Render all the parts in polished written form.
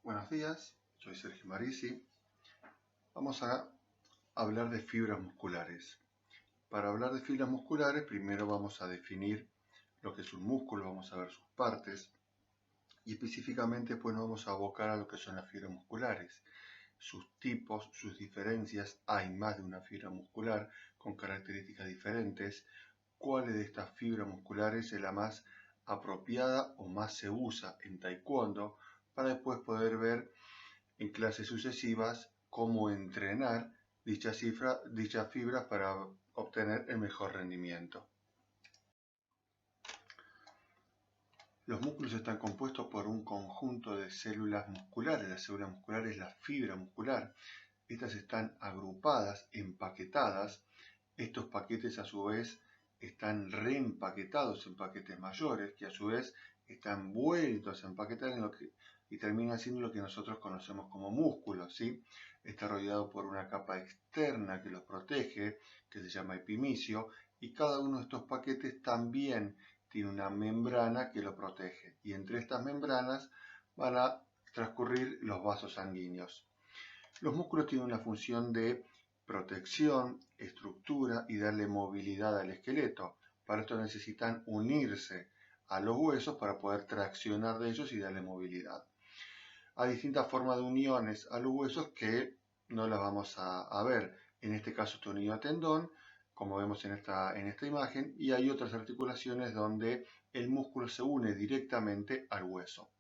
Buenos días, soy Sergio Marisi. Vamos a hablar de fibras musculares. Para hablar de fibras musculares, primero vamos a definir lo que es un músculo, vamos a ver sus partes y específicamente pues nos vamos a abocar a lo que son las fibras musculares, sus tipos, sus diferencias. Hay más de una fibra muscular con características diferentes. ¿Cuál de estas fibras musculares es la más apropiada o más se usa en taekwondo? Para después poder ver en clases sucesivas cómo entrenar dichas fibras para obtener el mejor rendimiento. Los músculos están compuestos por un conjunto de células musculares. La célula muscular es la fibra muscular. Estas están agrupadas, empaquetadas. Estos paquetes a su vez están reempaquetados en paquetes mayores, que a su vez están vueltos a empaquetar y termina siendo lo que nosotros conocemos como músculos, ¿sí? Está rodeado por una capa externa que los protege, que se llama epimicio, y cada uno de estos paquetes también tiene una membrana que lo protege, y entre estas membranas van a transcurrir los vasos sanguíneos. Los músculos tienen una función de protección, estructura y darle movilidad al esqueleto. Para esto necesitan unirse a los huesos para poder traccionar de ellos y darle movilidad. Hay distintas formas de uniones a los huesos que no las vamos a ver. En este caso está unido a tendón, como vemos en esta imagen, y hay otras articulaciones donde el músculo se une directamente al hueso.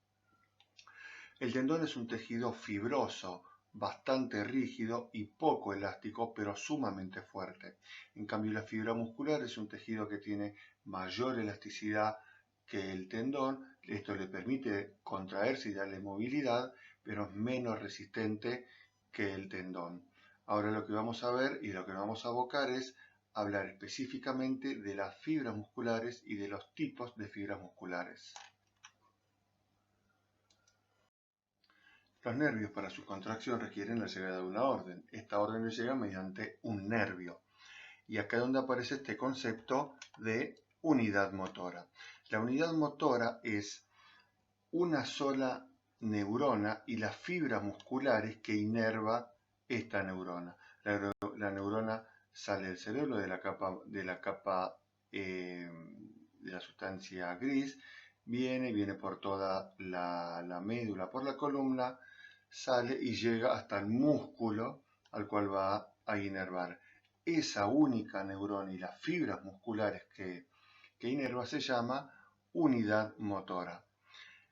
El tendón es un tejido fibroso, bastante rígido y poco elástico, pero sumamente fuerte. En cambio, la fibra muscular es un tejido que tiene mayor elasticidad que el tendón. Esto le permite contraerse y darle movilidad, pero es menos resistente que el tendón. Ahora lo que vamos a ver y lo que nos vamos a abocar es hablar específicamente de las fibras musculares y de los tipos de fibras musculares. Los nervios para su contracción requieren la llegada de una orden. Esta orden le llega mediante un nervio. Y acá es donde aparece este concepto de unidad motora. La unidad motora es una sola neurona y las fibras musculares que inerva esta neurona. La neurona sale del cerebro de la capa de la sustancia gris, viene por toda la médula, por la columna, sale y llega hasta el músculo al cual va a inervar. Esa única neurona y las fibras musculares que inerva se llama unidad motora.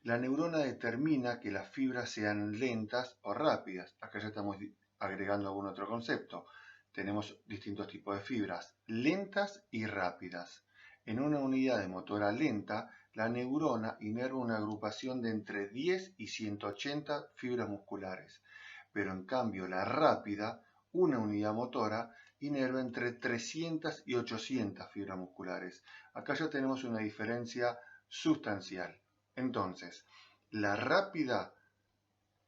La neurona determina que las fibras sean lentas o rápidas. Acá ya estamos agregando algún otro concepto. Tenemos distintos tipos de fibras, lentas y rápidas. En una unidad de motora lenta, la neurona inerva una agrupación de entre 10 y 180 fibras musculares, pero en cambio la rápida, una unidad motora, inerva entre 300 y 800 fibras musculares. Acá ya tenemos una diferencia sustancial. Entonces, la rápida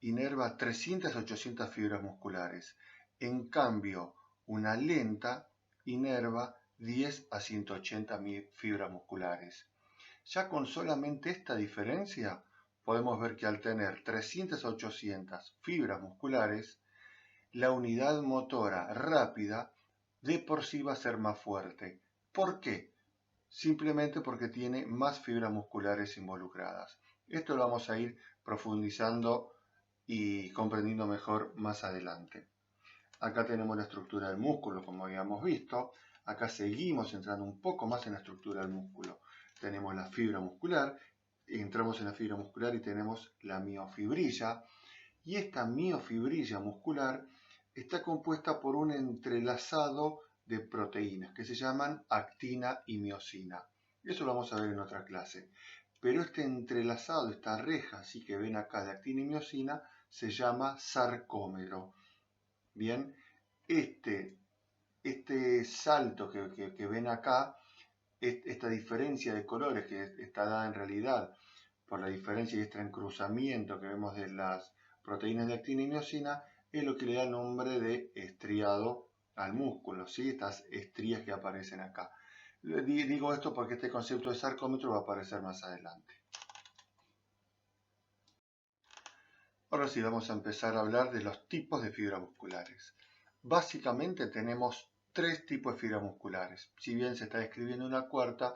inerva 300 a 800 fibras musculares. En cambio, una lenta inerva 10 a 180 fibras musculares. Ya con solamente esta diferencia, podemos ver que al tener 300 a 800 fibras musculares, la unidad motora rápida de por sí va a ser más fuerte. ¿Por qué? Simplemente porque tiene más fibras musculares involucradas. Esto lo vamos a ir profundizando y comprendiendo mejor más adelante. Acá tenemos la estructura del músculo, como habíamos visto. Acá seguimos entrando un poco más en la estructura del músculo. Tenemos la fibra muscular, entramos en la fibra muscular y tenemos la miofibrilla. Y esta miofibrilla muscular está compuesta por un entrelazado de proteínas que se llaman actina y miosina. Eso lo vamos a ver en otra clase. Pero este entrelazado, esta reja, así que ven acá de actina y miosina, se llama sarcómero. Bien, este salto que ven acá, esta diferencia de colores que está dada en realidad por la diferencia y este encruzamiento que vemos de las proteínas de actina y miosina, es lo que le da el nombre de estriado al músculo, ¿sí? Estas estrías que aparecen acá. Digo esto porque este concepto de sarcómetro va a aparecer más adelante. Ahora sí vamos a empezar a hablar de los tipos de fibras musculares. Básicamente tenemos tres tipos de fibras musculares. Si bien se está describiendo una cuarta,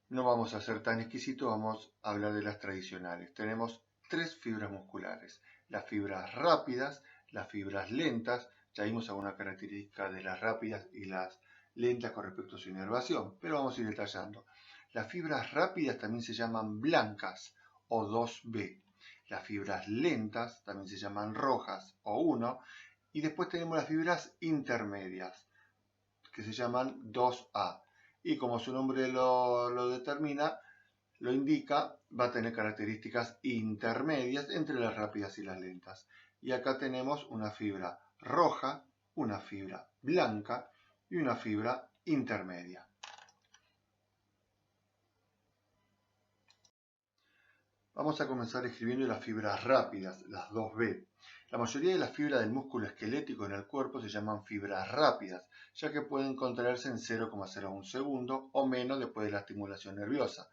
no vamos a ser tan exquisitos, vamos a hablar de las tradicionales. Tenemos tres fibras musculares: las fibras rápidas, las fibras lentas. Ya vimos alguna característica de las rápidas y las lentas con respecto a su inervación, pero vamos a ir detallando. Las fibras rápidas también se llaman blancas o 2B. Las fibras lentas también se llaman rojas o 1. Y después tenemos las fibras intermedias, que se llaman 2A. Y como su nombre lo determina, lo indica, va a tener características intermedias entre las rápidas y las lentas. Y acá tenemos una fibra roja, una fibra blanca y una fibra intermedia. Vamos a comenzar escribiendo las fibras rápidas, las 2B. La mayoría de las fibras del músculo esquelético en el cuerpo se llaman fibras rápidas, ya que pueden contraerse en 0,01 segundo o menos después de la estimulación nerviosa.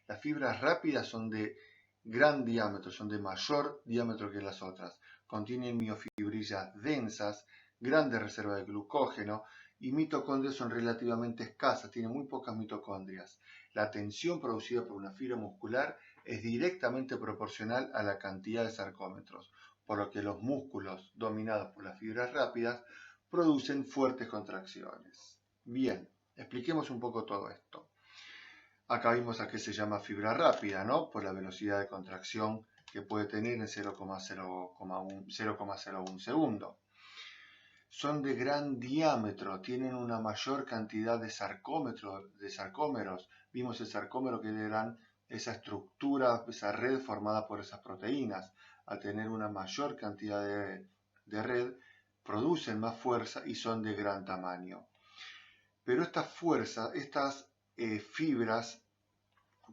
Las fibras rápidas son de gran diámetro, son de mayor diámetro que las otras. Contienen miofibrillas densas, grandes reservas de glucógeno y mitocondrias son relativamente escasas, tienen muy pocas mitocondrias. La tensión producida por una fibra muscular es directamente proporcional a la cantidad de sarcómetros, por lo que los músculos dominados por las fibras rápidas producen fuertes contracciones. Bien, expliquemos un poco todo esto. Acá vimos a qué se llama fibra rápida, ¿no? Por la velocidad de contracción que puede tener en 0,01 segundo. Son de gran diámetro, tienen una mayor cantidad de sarcómeros. Vimos el sarcómero que eran esa estructura, esa red formada por esas proteínas. Al tener una mayor cantidad de red, producen más fuerza y son de gran tamaño. Pero estas fibras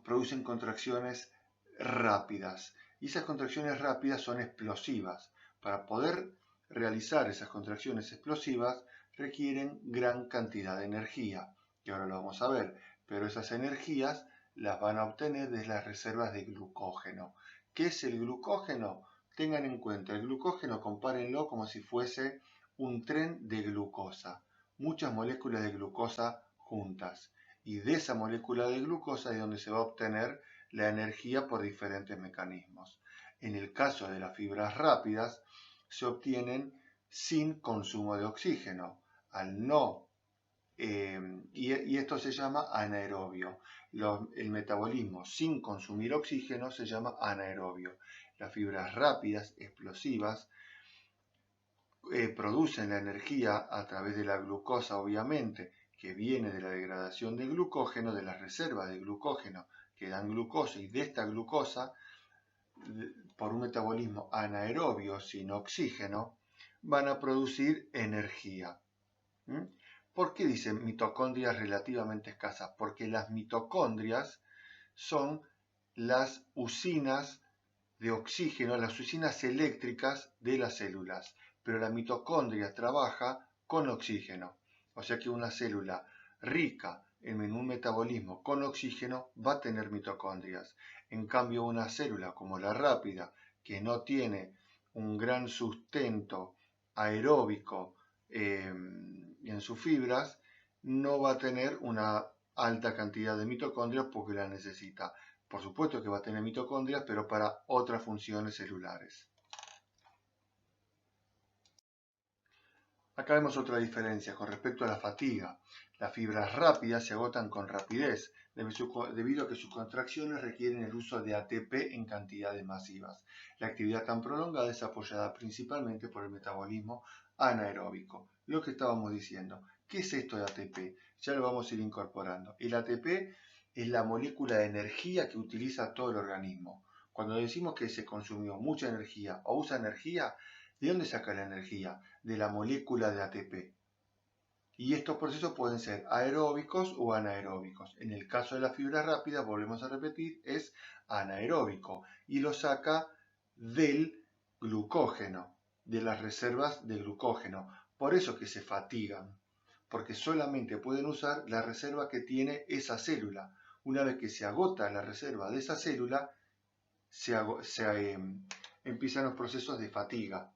producen contracciones rápidas y esas contracciones rápidas son explosivas. Para poder realizar esas contracciones explosivas requieren gran cantidad de energía, que ahora lo vamos a ver, pero esas energías las van a obtener desde las reservas de glucógeno. ¿Qué es el glucógeno? Tengan en cuenta, el glucógeno compárenlo como si fuese un tren de glucosa, muchas moléculas de glucosa juntas. Y de esa molécula de glucosa es donde se va a obtener la energía por diferentes mecanismos. En el caso de las fibras rápidas, se obtienen sin consumo de oxígeno. Y esto se llama anaerobio. El metabolismo sin consumir oxígeno se llama anaerobio. Las fibras rápidas, explosivas, producen la energía a través de la glucosa, obviamente, que viene de la degradación de glucógeno, de las reservas de glucógeno que dan glucosa, y de esta glucosa, por un metabolismo anaerobio sin oxígeno, van a producir energía. ¿Por qué dicen mitocondrias relativamente escasas? Porque las mitocondrias son las usinas de oxígeno, las usinas eléctricas de las células, pero la mitocondria trabaja con oxígeno. O sea que una célula rica en un metabolismo con oxígeno va a tener mitocondrias. En cambio, una célula como la rápida, que no tiene un gran sustento aeróbico en sus fibras, no va a tener una alta cantidad de mitocondrias porque la necesita. Por supuesto que va a tener mitocondrias, pero para otras funciones celulares. Acá vemos otra diferencia con respecto a la fatiga. Las fibras rápidas se agotan con rapidez, debido a que sus contracciones requieren el uso de ATP en cantidades masivas. La actividad tan prolongada es apoyada principalmente por el metabolismo anaeróbico. Lo que estábamos diciendo. ¿Qué es esto de ATP? Ya lo vamos a ir incorporando. El ATP es la molécula de energía que utiliza todo el organismo. Cuando decimos que se consumió mucha energía o usa energía, ¿de dónde saca la energía? De la molécula de ATP. Y estos procesos pueden ser aeróbicos o anaeróbicos. En el caso de la fibra rápida, volvemos a repetir, es anaeróbico y lo saca del glucógeno, de las reservas de glucógeno. Por eso que se fatigan, porque solamente pueden usar la reserva que tiene esa célula. Una vez que se agota la reserva de esa célula, empiezan los procesos de fatiga.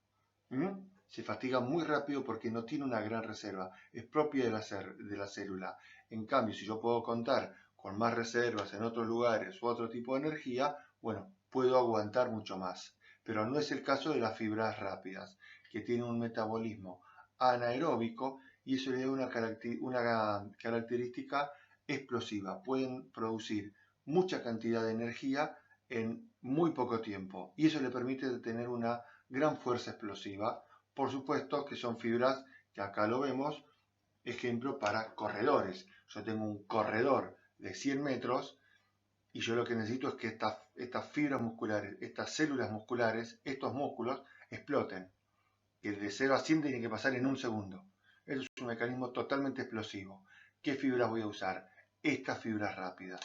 Se fatiga muy rápido porque no tiene una gran reserva, es propia de la célula. En cambio, si yo puedo contar con más reservas en otros lugares u otro tipo de energía, bueno, puedo aguantar mucho más. Pero no es el caso de las fibras rápidas, que tienen un metabolismo anaeróbico y eso le da una característica explosiva. Pueden producir mucha cantidad de energía en muy poco tiempo y eso le permite tener una gran fuerza explosiva. Por supuesto que son fibras que acá lo vemos, ejemplo para corredores. Yo tengo un corredor de 100 metros y yo lo que necesito es que estas fibras musculares, estas células musculares, estos músculos exploten. Que de 0 a 100 tiene que pasar en un segundo. Eso es un mecanismo totalmente explosivo. ¿Qué fibras voy a usar? Estas fibras rápidas.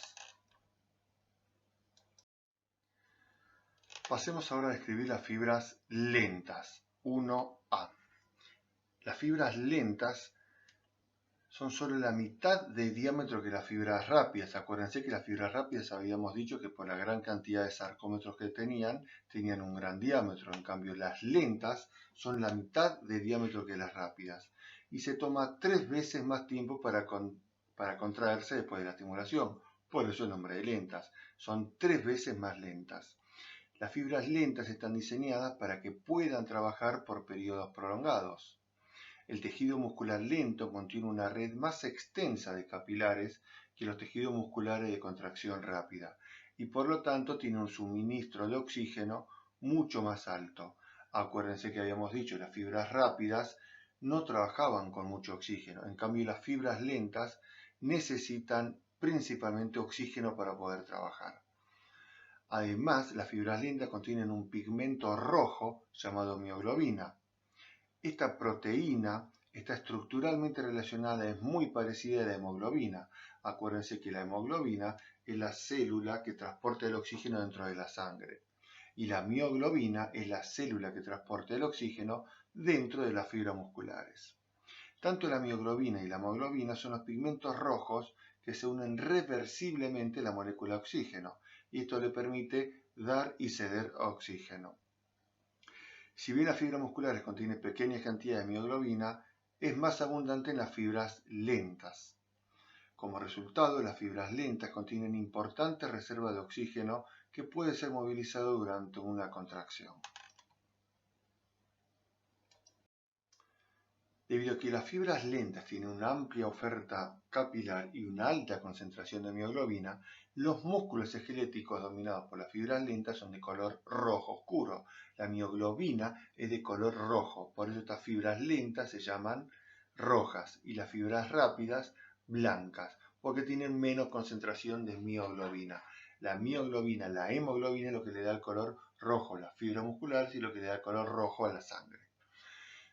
Pasemos ahora a describir las fibras lentas. 1A. Las fibras lentas son solo la mitad de diámetro que las fibras rápidas. Acuérdense que las fibras rápidas habíamos dicho que por la gran cantidad de sarcómetros que tenían un gran diámetro. En cambio, las lentas son la mitad de diámetro que las rápidas. Y se toma 3 veces más tiempo para contraerse después de la estimulación. Por eso el nombre de lentas. Son 3 veces más lentas. Las fibras lentas están diseñadas para que puedan trabajar por periodos prolongados. El tejido muscular lento contiene una red más extensa de capilares que los tejidos musculares de contracción rápida y por lo tanto tiene un suministro de oxígeno mucho más alto. Acuérdense que habíamos dicho que las fibras rápidas no trabajaban con mucho oxígeno, en cambio las fibras lentas necesitan principalmente oxígeno para poder trabajar. Además, las fibras lentas contienen un pigmento rojo llamado mioglobina. Esta proteína está estructuralmente relacionada, es muy parecida a la hemoglobina. Acuérdense que la hemoglobina es la célula que transporta el oxígeno dentro de la sangre. Y la mioglobina es la célula que transporta el oxígeno dentro de las fibras musculares. Tanto la mioglobina y la hemoglobina son los pigmentos rojos que se unen reversiblemente a la molécula de oxígeno. Y esto le permite dar y ceder oxígeno. Si bien las fibras musculares contienen pequeñas cantidades de mioglobina, es más abundante en las fibras lentas. Como resultado, las fibras lentas contienen importantes reservas de oxígeno que puede ser movilizado durante una contracción. Debido a que las fibras lentas tienen una amplia oferta capilar y una alta concentración de mioglobina, los músculos esqueléticos dominados por las fibras lentas son de color rojo oscuro. La mioglobina es de color rojo, por eso estas fibras lentas se llaman rojas y las fibras rápidas blancas, porque tienen menos concentración de mioglobina. La mioglobina, la hemoglobina es lo que le da el color rojo a las fibras musculares y lo que le da el color rojo a la sangre.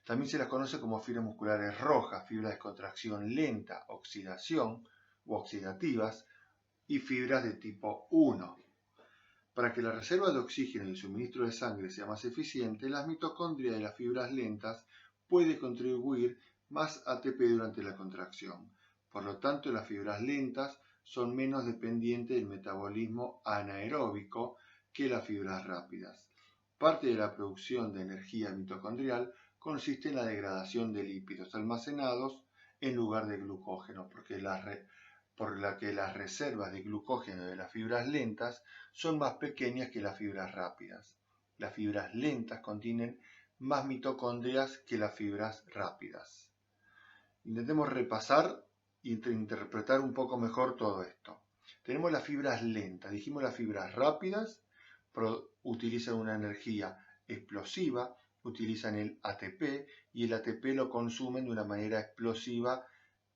También se las conoce como fibras musculares rojas, fibras de contracción lenta, oxidación u oxidativas y fibras de tipo 1. Para que la reserva de oxígeno y el suministro de sangre sea más eficiente, las mitocondrias de las fibras lentas pueden contribuir más ATP durante la contracción. Por lo tanto, las fibras lentas son menos dependientes del metabolismo anaeróbico que las fibras rápidas. Parte de la producción de energía mitocondrial consiste en la degradación de lípidos almacenados en lugar de glucógeno, por la que las reservas de glucógeno de las fibras lentas son más pequeñas que las fibras rápidas. Las fibras lentas contienen más mitocondrias que las fibras rápidas. Intentemos repasar e interpretar un poco mejor todo esto. Tenemos las fibras lentas, dijimos las fibras rápidas utilizan una energía explosiva, utilizan el ATP y el ATP lo consumen de una manera explosiva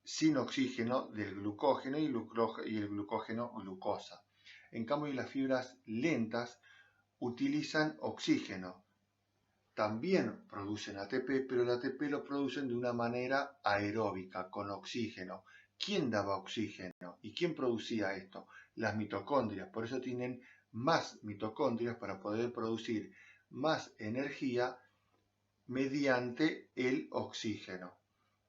sin oxígeno del glucógeno y el glucógeno glucosa. En cambio, las fibras lentas utilizan oxígeno. También producen ATP, pero el ATP lo producen de una manera aeróbica, con oxígeno. ¿Quién daba oxígeno? ¿Y quién producía esto? Las mitocondrias. Por eso tienen más mitocondrias para poder producir más energía mediante el oxígeno.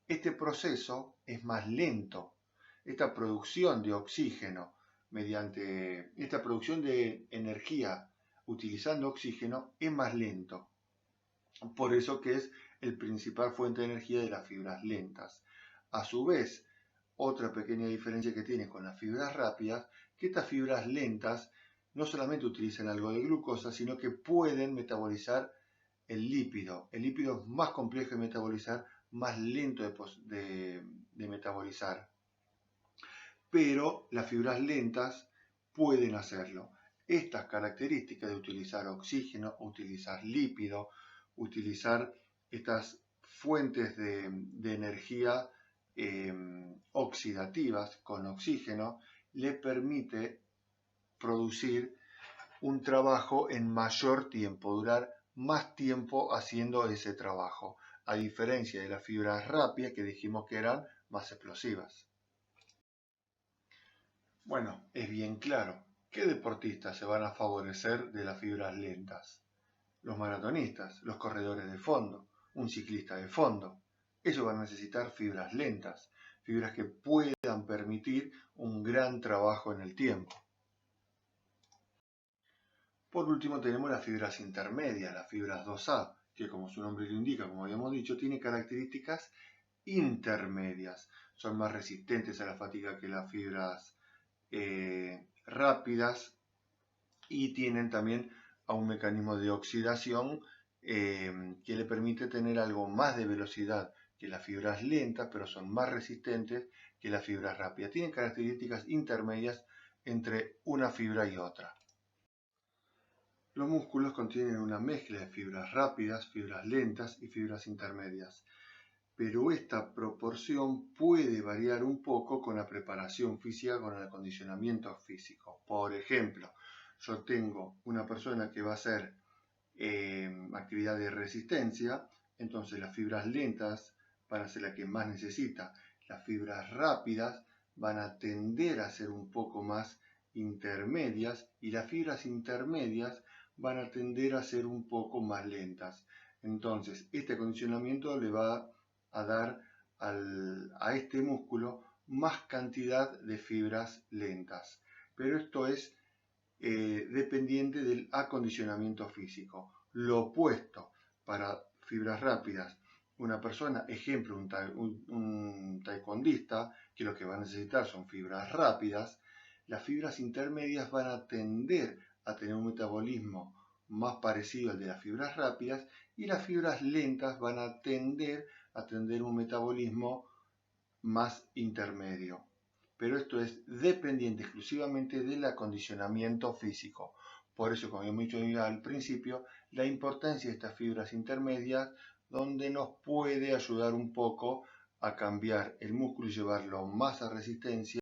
Este proceso es más lento. Esta producción de oxígeno mediante esta producción de energía utilizando oxígeno es más lento. Por eso que es el principal fuente de energía de las fibras lentas. A su vez, otra pequeña diferencia que tiene con las fibras rápidas, que estas fibras lentas no solamente utilizan algo de glucosa, sino que pueden metabolizar el lípido. El lípido es más complejo de metabolizar, más lento de metabolizar. Pero las fibras lentas pueden hacerlo. Estas características de utilizar oxígeno, utilizar lípido, utilizar estas fuentes de energía oxidativas con oxígeno, le permite producir un trabajo en mayor tiempo, durar más tiempo haciendo ese trabajo, a diferencia de las fibras rápidas que dijimos que eran más explosivas. Bueno, es bien claro, ¿qué deportistas se van a favorecer de las fibras lentas? Los maratonistas, los corredores de fondo, un ciclista de fondo. Ellos van a necesitar fibras lentas, fibras que puedan permitir un gran trabajo en el tiempo. Por último tenemos las fibras intermedias, las fibras 2A, que como su nombre lo indica, como habíamos dicho, tiene características intermedias. Son más resistentes a la fatiga que las fibras rápidas y tienen también a un mecanismo de oxidación que le permite tener algo más de velocidad que las fibras lentas, pero son más resistentes que las fibras rápidas. Tienen características intermedias entre una fibra y otra. Los músculos contienen una mezcla de fibras rápidas, fibras lentas y fibras intermedias, pero esta proporción puede variar un poco con la preparación física, con el acondicionamiento físico. Por ejemplo, yo tengo una persona que va a hacer actividad de resistencia, entonces las fibras lentas van a ser las que más necesita. Las fibras rápidas van a tender a ser un poco más intermedias y las fibras intermedias van a tender a ser un poco más lentas. Entonces, este acondicionamiento le va a dar a este músculo más cantidad de fibras lentas. Pero esto es dependiente del acondicionamiento físico. Lo opuesto para fibras rápidas, una persona, ejemplo, un taekwondista, que lo que va a necesitar son fibras rápidas, las fibras intermedias van a tender a tener un metabolismo más parecido al de las fibras rápidas y las fibras lentas van a tender a tener un metabolismo más intermedio. Pero esto es dependiente exclusivamente del acondicionamiento físico. Por eso, como hemos dicho al principio, la importancia de estas fibras intermedias, donde nos puede ayudar un poco a cambiar el músculo y llevarlo más a resistencia,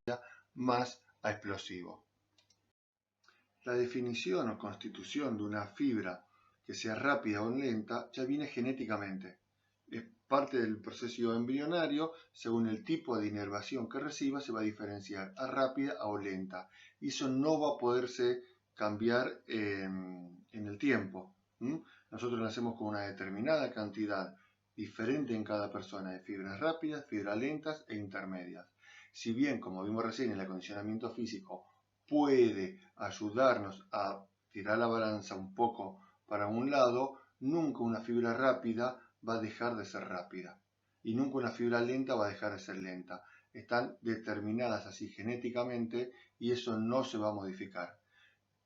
más a explosivo. La definición o constitución de una fibra que sea rápida o lenta ya viene genéticamente. Es parte del proceso embrionario, según el tipo de inervación que reciba, se va a diferenciar a rápida o lenta. Y eso no va a poderse cambiar en el tiempo. Nosotros nacemos con una determinada cantidad diferente en cada persona de fibras rápidas, fibras lentas e intermedias. Si bien, como vimos recién, el acondicionamiento físico puede ayudarnos a tirar la balanza un poco para un lado, nunca una fibra rápida va a dejar de ser rápida y nunca una fibra lenta va a dejar de ser lenta. Están determinadas así genéticamente y eso no se va a modificar.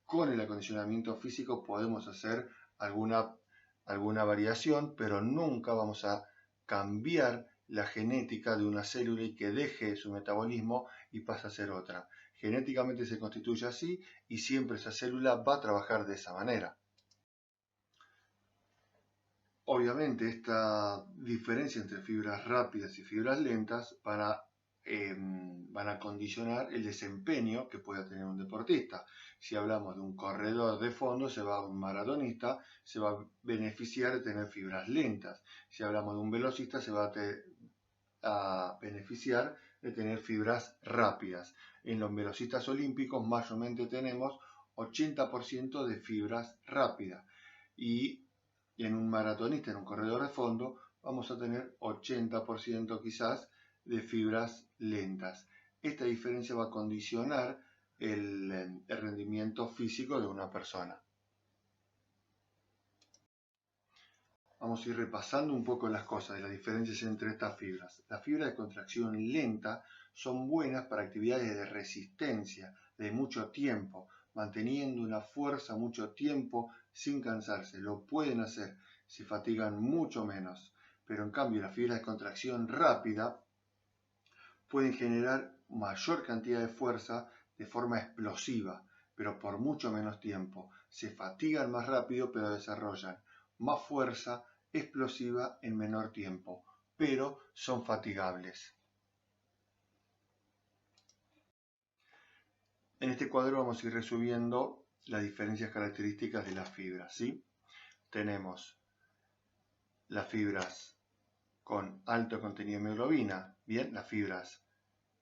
Con el acondicionamiento físico podemos hacer alguna variación, pero nunca vamos a cambiar la genética de una célula y que deje su metabolismo y pase a ser otra. Genéticamente se constituye así y siempre esa célula va a trabajar de esa manera. Obviamente esta diferencia entre fibras rápidas y fibras lentas van a condicionar el desempeño que pueda tener un deportista. Si hablamos de un corredor de fondo, un maratonista se va a beneficiar de tener fibras lentas. Si hablamos de un velocista, se va a beneficiar de tener fibras rápidas. En los velocistas olímpicos mayormente tenemos 80% de fibras rápidas y en un maratonista, en un corredor de fondo, vamos a tener 80% quizás de fibras lentas. Esta diferencia va a condicionar el rendimiento físico de una persona. vamos a ir repasando un poco las cosas, las diferencias entre estas fibras. Las fibras de contracción lenta son buenas para actividades de resistencia de mucho tiempo, manteniendo una fuerza mucho tiempo sin cansarse. Lo pueden hacer, se fatigan mucho menos. Pero en cambio las fibras de contracción rápida pueden generar mayor cantidad de fuerza de forma explosiva, pero por mucho menos tiempo. Se fatigan más rápido, pero desarrollan más fuerza explosiva en menor tiempo, pero son fatigables. En este cuadro vamos a ir resumiendo las diferencias características de las fibras, ¿sí? Tenemos las fibras con alto contenido de hemoglobina, bien, las fibras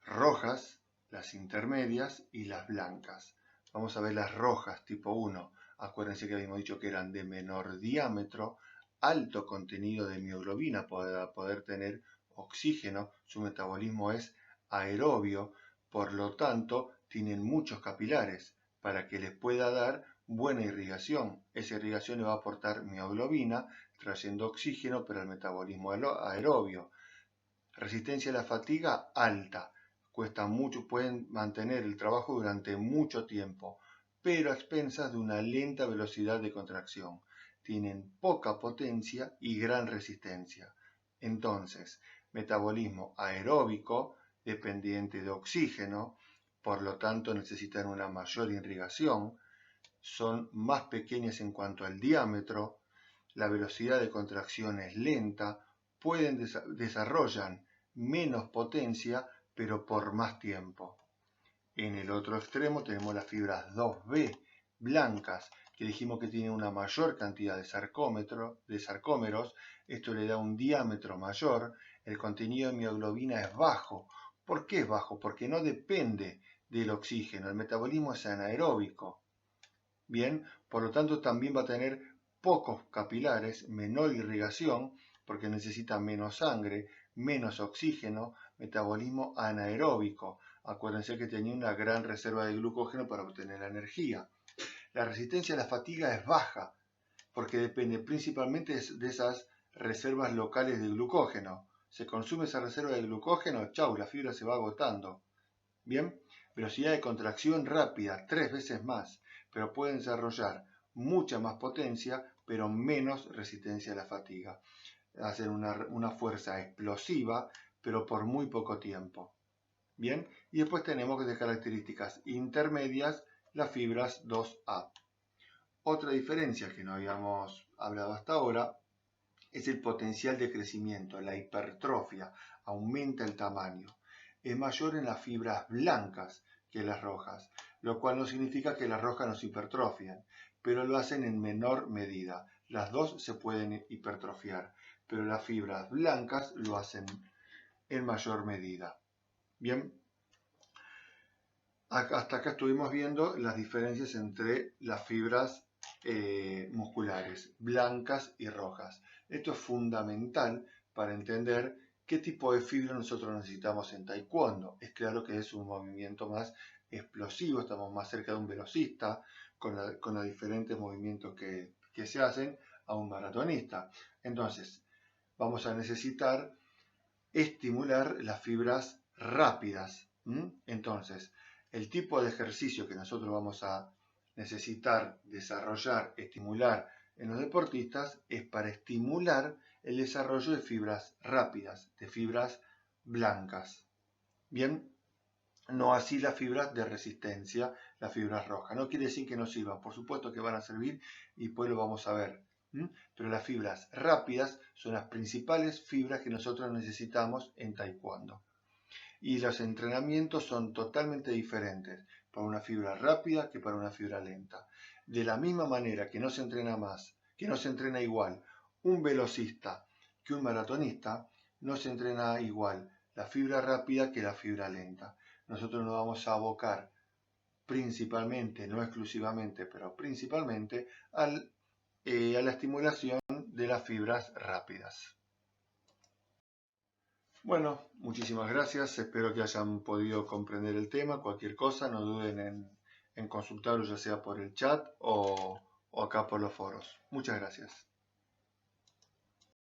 rojas, las intermedias y las blancas. Vamos a ver las rojas tipo 1. Acuérdense que habíamos dicho que eran de menor diámetro, alto contenido de mioglobina para poder tener oxígeno. Su metabolismo es aerobio, por lo tanto tienen muchos capilares para que les pueda dar buena irrigación. Esa irrigación le va a aportar mioglobina, trayendo oxígeno para el metabolismo aerobio. Resistencia a la fatiga alta. Cuesta mucho, pueden mantener el trabajo durante mucho tiempo, pero a expensas de una lenta velocidad de contracción. Tienen poca potencia y gran resistencia. Entonces, metabolismo aeróbico dependiente de oxígeno, por lo tanto necesitan una mayor irrigación, son más pequeñas en cuanto al diámetro, la velocidad de contracción es lenta, desarrollan menos potencia, pero por más tiempo. En el otro extremo tenemos las fibras 2B blancas, que dijimos que tienen una mayor cantidad de sarcómeros. Esto le da un diámetro mayor. El contenido de mioglobina es bajo. ¿Por qué es bajo? Porque no depende del oxígeno. El metabolismo es anaeróbico. Bien, por lo tanto también va a tener pocos capilares, menor irrigación, porque necesita menos sangre, menos oxígeno, metabolismo anaeróbico. Acuérdense que tenía una gran reserva de glucógeno para obtener la energía. La resistencia a la fatiga es baja, porque depende principalmente de esas reservas locales de glucógeno. Se consume esa reserva de glucógeno, chau, la fibra se va agotando. Bien, velocidad de contracción rápida, 3 veces más, pero pueden desarrollar mucha más potencia, pero menos resistencia a la fatiga. Hacen una fuerza explosiva, pero por muy poco tiempo. Bien, y después tenemos de características intermedias las fibras 2A. Otra diferencia que no habíamos hablado hasta ahora es el potencial de crecimiento, la hipertrofia, aumenta el tamaño. Es mayor en las fibras blancas que en las rojas, lo cual no significa que las rojas no se hipertrofian, pero lo hacen en menor medida. Las dos se pueden hipertrofiar, pero las fibras blancas lo hacen en mayor medida. Bien, hasta acá estuvimos viendo las diferencias entre las fibras musculares, blancas y rojas. Esto es fundamental para entender qué tipo de fibra nosotros necesitamos en taekwondo. Es claro que es un movimiento más explosivo, estamos más cerca de un velocista, con los diferentes movimientos que se hacen a un maratonista. Entonces, vamos a necesitar estimular las fibras rápidas. Entonces, el tipo de ejercicio que nosotros vamos a necesitar desarrollar, estimular en los deportistas es para estimular el desarrollo de fibras rápidas, de fibras blancas. Bien, no así las fibras de resistencia, las fibras rojas. No quiere decir que no sirvan, por supuesto que van a servir y después lo vamos a ver. Pero las fibras rápidas son las principales fibras que nosotros necesitamos en taekwondo. Y los entrenamientos son totalmente diferentes para una fibra rápida que para una fibra lenta. De la misma manera que no se entrena igual un velocista que un maratonista, no se entrena igual la fibra rápida que la fibra lenta. Nosotros nos vamos a abocar principalmente, no exclusivamente, pero principalmente a la estimulación de las fibras rápidas. Bueno, muchísimas gracias. Espero que hayan podido comprender el tema. Cualquier cosa, no duden en consultarlo, ya sea por el chat o acá por los foros. Muchas gracias.